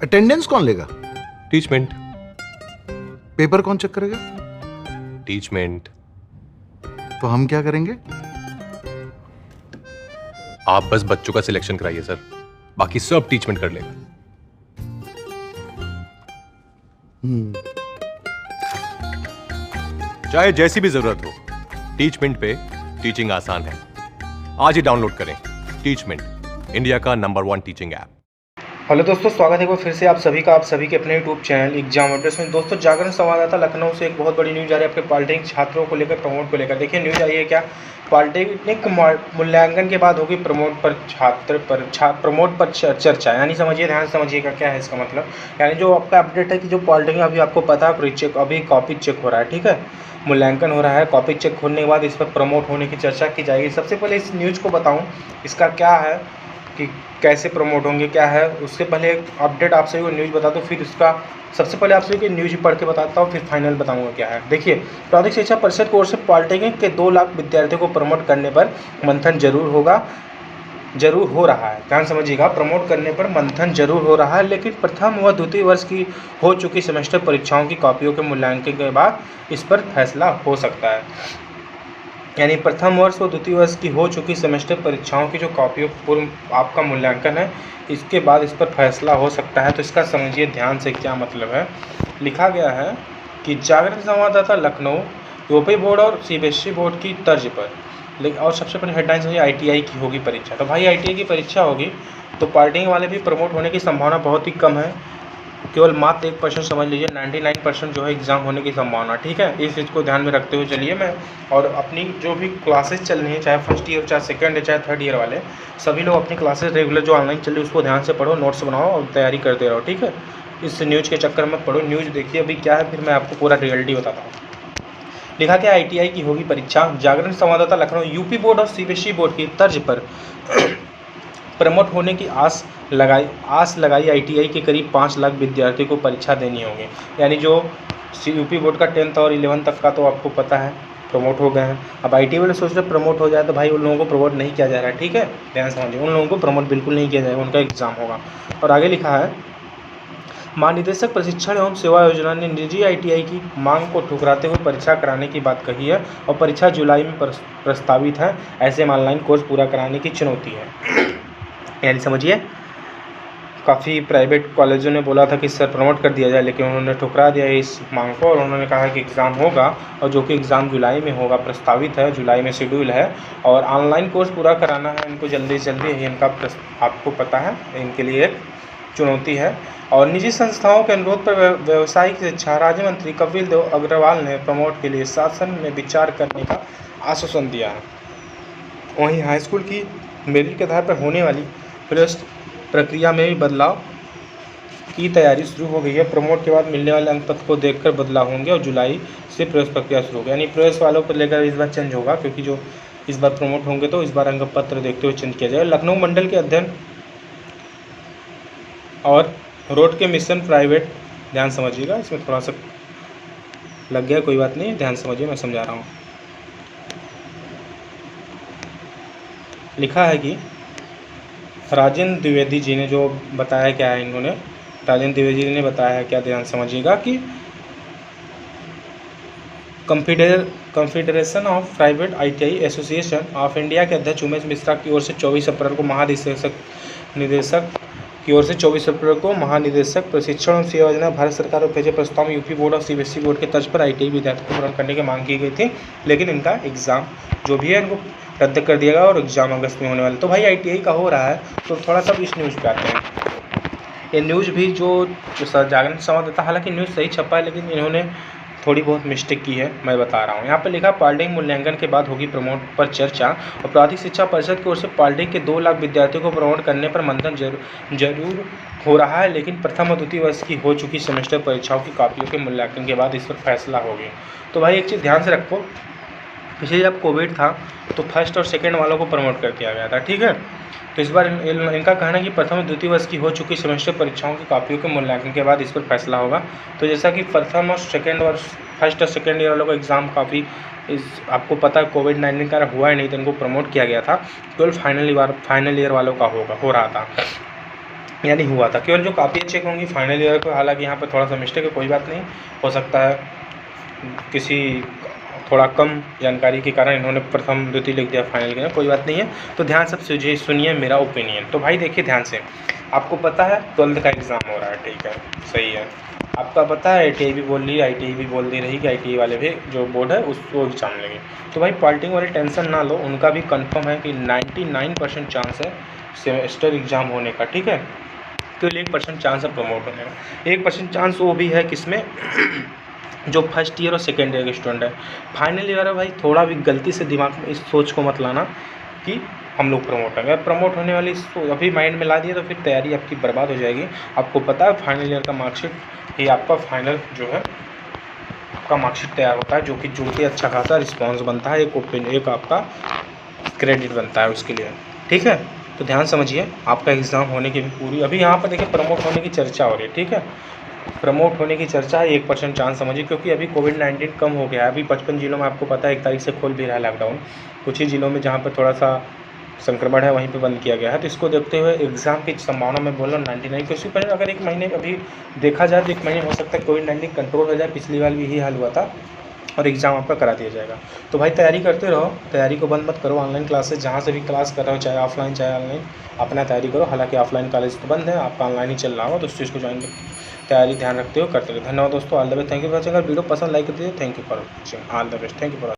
Attendance कौन लेगा? Teachmint. Paper कौन चेक करेगा? टीचमेंट। तो हम क्या करेंगे? आप बस बच्चों का सिलेक्शन कराइए सर, बाकी सब टीचमेंट कर लेगा। चाहे जैसी भी जरूरत हो, टीचमेंट पे टीचिंग आसान है। आज ही डाउनलोड करें टीचमेंट, इंडिया का नंबर 1 टीचिंग ऐप। हेलो दोस्तों, स्वागत है एक बार फिर से आप सभी के अपने यूट्यूब चैनल एग्जाम अपडेट्स में। दोस्तों, जागरण संवाददाता लखनऊ से एक बहुत बड़ी न्यूज़ आ रही है आपके पॉलिटेक्निक छात्रों को लेकर, प्रमोट को लेकर। देखिए न्यूज़ आई है क्या, पॉलिटेक्निक मूल्यांकन के बाद होगी प्रमोट पर चर्चा। यानी समझिए, ध्यान से समझिएगा क्या है इसका मतलब। यानी जो आपका अपडेट है कि जो पॉलिटेक्निक अभी आपको पता है प्री चेक, अभी कॉपी चेक हो रहा है, ठीक है, मूल्यांकन हो रहा है। कॉपी चेक होने के बाद इस पर प्रमोट होने की चर्चा की जाएगी। सबसे पहले इस न्यूज़ को बताऊँ इसका क्या है कि कैसे प्रमोट होंगे, क्या है। उससे पहले एक अपडेट आप सभी को न्यूज़ बता दूँ, फिर उसका सबसे पहले आप सभी को न्यूज़ पढ़ के बताता हूँ, फिर फाइनल बताऊंगा क्या है। देखिए, प्राथमिक शिक्षा परिषद की ओर से पॉलिटेक्निक के 2 लाख विद्यार्थियों को प्रमोट करने पर मंथन जरूर हो रहा है। ध्यान समझिएगा, प्रमोट करने पर मंथन जरूर हो रहा है, लेकिन प्रथम व द्वितीय वर्ष की हो चुकी सेमेस्टर परीक्षाओं की कॉपियों के मूल्यांकन के बाद इस पर फैसला हो सकता है। यानी प्रथम वर्ष व द्वितीय वर्ष की हो चुकी सेमेस्टर परीक्षाओं की जो कॉपियों पूर्व आपका मूल्यांकन है, इसके बाद इस पर फैसला हो सकता है। तो इसका समझिए ध्यान से क्या मतलब है। लिखा गया है कि जागरण संवाददाता लखनऊ यूपी बोर्ड और सीबीएसई बोर्ड की तर्ज पर, और सबसे पहले हेडलाइंस है आईटीआई की होगी परीक्षा। तो भाई आईटीआई की परीक्षा होगी तो पॉलिटेक्निक वाले भी प्रमोट होने की संभावना बहुत ही कम है। केवल मात्र 1% समझ लीजिए, 99% जो है एग्ज़ाम होने की संभावना, ठीक है। इस चीज़ को ध्यान में रखते हुए चलिए मैं, और अपनी जो भी क्लासेस चल रही हैं, चाहे फर्स्ट ईयर, चाहे सेकंड ईयर, चाहे थर्ड ईयर वाले, सभी लोग अपनी क्लासेस रेगुलर जो ऑनलाइन चल रही है उसको ध्यान से पढ़ो, नोट्स बनाओ और तैयारी करते रहो, ठीक है। इस न्यूज़ के चक्कर में पढ़ो, न्यूज़ देखिए अभी क्या है, फिर मैं आपको पूरा रियलिटी बताता हूँ। लिखा क्या, आईटीआई की होगी परीक्षा। जागरण संवाददाता लखनऊ यूपी बोर्ड और सीबीएसई बोर्ड की तर्ज पर प्रमोट होने की आस लगाई आईटीआई के करीब 5 लाख विद्यार्थियों को परीक्षा देनी होगी। यानी जो यूपी बोर्ड का 10th और 11th तक का तो आपको पता है प्रमोट हो गए हैं। अब आईटीआई वाले सोच रहे प्रमोट हो जाए, तो भाई उन लोगों को प्रमोट नहीं किया जा रहा है, ठीक है, ध्यान समझिए, उन लोगों को प्रमोट बिल्कुल नहीं किया जाएगा, उनका एग्जाम होगा। और आगे लिखा है, महानिदेशक प्रशिक्षण एवं सेवा योजना ने निजी आईटीआई की मांग को ठुकराते हुए परीक्षा कराने की बात कही है, और परीक्षा जुलाई में प्रस्तावित है। ऐसे में ऑनलाइन कोर्स पूरा कराने की चुनौती है। यानी समझिए, काफ़ी प्राइवेट कॉलेजों ने बोला था कि सर प्रमोट कर दिया जाए, लेकिन उन्होंने ठुकरा दिया इस मांग को, और उन्होंने कहा कि एग्ज़ाम होगा, और जो कि एग्ज़ाम जुलाई में होगा, प्रस्तावित है, जुलाई में शेड्यूल है, और ऑनलाइन कोर्स पूरा कराना है इनको जल्दी से जल्दी, इनका आपको पता है, इनके लिए एक चुनौती है। और निजी संस्थाओं के अनुरोध पर व्यावसायिक शिक्षा राज्य मंत्री कपिल देव अग्रवाल ने प्रमोट के लिए शासन में विचार करने का आश्वासन दिया है। वहीं हाईस्कूल की मेरिट के आधार पर होने वाली प्रक्रिया में भी बदलाव की तैयारी शुरू हो गई है। प्रमोट के बाद मिलने वाले अंक पत्र को देखकर बदलाव होंगे, और जुलाई से प्रवेश प्रक्रिया शुरू होगी। यानी प्रवेश वालों को लेकर इस बार चेंज होगा, क्योंकि जो इस बार प्रमोट होंगे तो इस बार अंक पत्र देखते हुए चेंज किया जाएगा। लखनऊ मंडल के अध्ययन और रोड के मिशन प्राइवेट, ध्यान समझिएगा, इसमें थोड़ा सा लग गया, कोई बात नहीं, ध्यान समझिए, मैं समझा रहा हूँ। लिखा है कि राजेंद्र द्विवेदी जी ने जो बताया क्या है, इन्होंने राजेंद्र द्विवेदी जी ने बताया है क्या, ध्यान समझिएगा, कि confederation of private ITI association of India के अध्यक्ष उमेश मिश्रा की ओर से 24 अप्रैल को महानिदेशक प्रशिक्षण और सेवा योजना भारत सरकार को भेजे प्रस्ताव में यूपी बोर्ड और सीबीएसई बोर्ड के तर्ज पर आईटीआई विद्यार्थियों को प्रमोट करने की मांग की गई थी, लेकिन इनका एग्ज़ाम जो भी है इनको रद्द कर दिया गया, और एग्ज़ाम अगस्त में होने वाला। तो भाई आईटीआई का हो रहा है, तो थोड़ा सा इस न्यूज़ पे आते हैं। ये न्यूज़ भी जो जागरण संवाददाता, हालांकि न्यूज़ सही छपा है, लेकिन इन्होंने थोड़ी बहुत मिस्टेक की है, मैं बता रहा हूँ। यहाँ पे लिखा, पॉलिटेक्निक मूल्यांकन के बाद होगी प्रमोट पर चर्चा, और प्राथमिक शिक्षा परिषद की ओर से पॉलिटेक्निक के 2 लाख विद्यार्थियों को प्रमोट करने पर मंथन जरूर हो रहा है, लेकिन प्रथम और द्वितीय वर्ष की हो चुकी सेमेस्टर परीक्षाओं की कॉपियों के मूल्यांकन के बाद इस पर फैसला होगी। तो भाई एक चीज़ ध्यान से रखो, पिछले जब कोविड था तो फर्स्ट और सेकेंड वालों को प्रमोट कर दिया गया था, ठीक है। तो इस बार इनका कहना है कि प्रथम और द्वितीय वर्ष की हो चुकी सेमेस्टर परीक्षाओं की कॉपियों के मूल्यांकन के बाद इस पर फैसला होगा। तो जैसा कि प्रथम और सेकेंड वर्ष, फर्स्ट और सेकेंड ईयर वालों को एग्ज़ाम कॉपी आपको पता है कोविड-19 का हुआ ही नहीं, तो इनको प्रमोट किया गया था, केवल फाइनल ईयर वालों का हो रहा था। यानी हुआ था। केवल जो कापियाँ चेक होंगी फाइनल ईयर को, हालांकि यहाँ पर थोड़ा सा मिस्टेक है, कोई बात नहीं, हो सकता है किसी थोड़ा कम जानकारी के कारण इन्होंने प्रथम द्वितीय लिख दिया फाइनल के, कोई बात नहीं है। तो ध्यान से सुनिए मेरा ओपिनियन। तो भाई देखिए ध्यान से, आपको पता है 12th का एग्ज़ाम हो रहा है, ठीक है, सही है। आपका पता है ITI भी बोल रही है, ITI भी बोल दे रही कि ITI वाले भी जो बोर्ड है उसको एग्ज़ाम लेंगे। तो भाई पॉलिटिक्स वाली टेंशन ना लो, उनका भी कंफर्म है कि 99% चांस है सेमेस्टर एग्ज़ाम होने का, ठीक है। केवल 1% चांस है प्रमोट होने का। 1% चांस वो भी है किसमें जो फर्स्ट ईयर और सेकेंड ईयर के स्टूडेंट है। फाइनल ईयर है भाई, थोड़ा भी गलती से दिमाग में इस सोच को मत लाना कि हम लोग प्रमोट होंगे। प्रमोट होने वाली अभी माइंड में ला दिए तो फिर तैयारी आपकी बर्बाद हो जाएगी। आपको पता है फाइनल ईयर का मार्कशीट ही आपका फाइनल जो है आपका मार्कशीट तैयार होता है, जो कि जुड़ के अच्छा खासा रिस्पॉन्स बनता है, एक आपका क्रेडिट बनता है उसके लिए, ठीक है। तो ध्यान समझिए, आपका एग्ज़ाम होने की भी पूरी, अभी यहाँ पर देखिए प्रमोट होने की चर्चा हो रही है, ठीक है। प्रमोट होने की चर्चा है, 1% चांस समझिए, क्योंकि अभी कोविड-19 कम हो गया है। अभी 55 जिलों में आपको पता है 1 तारीख से खोल भी रहा है लॉकडाउन। कुछ ही जिलों में जहाँ पर थोड़ा सा संक्रमण है वहीं पे बंद किया गया है। तो इसको देखते हुए एग्ज़ाम की संभावना मैं बोल रहा हूँ 99, क्योंकि पहले अगर 1 महीने अभी देखा जाए तो 1 महीने हो सकता है कोविड-19 कंट्रोल हो जाए। पिछली बार भी यही हाल हुआ था और एग्ज़ाम आपका करा दिया जाएगा। तो भाई तैयारी करते रहो, तैयारी को बंद मत करो। ऑनलाइन क्लासेस जहाँ से भी क्लास कर रहे हो, चाहे ऑफलाइन चाहे ऑनलाइन, अपना तैयारी करो। हालांकि ऑफलाइन कॉलेज तो बंद है, आपका ऑनलाइन ही चल रहा हो, तो उस चीज़ को ज्वाइन तैयारी ध्यान रखते हो करते रहो। धन्यवाद दोस्तों, all the best, thank you for watching. अगर वीडियो पसंद लाइक कर दीजिए। Thank you for watching, all the best, thank you for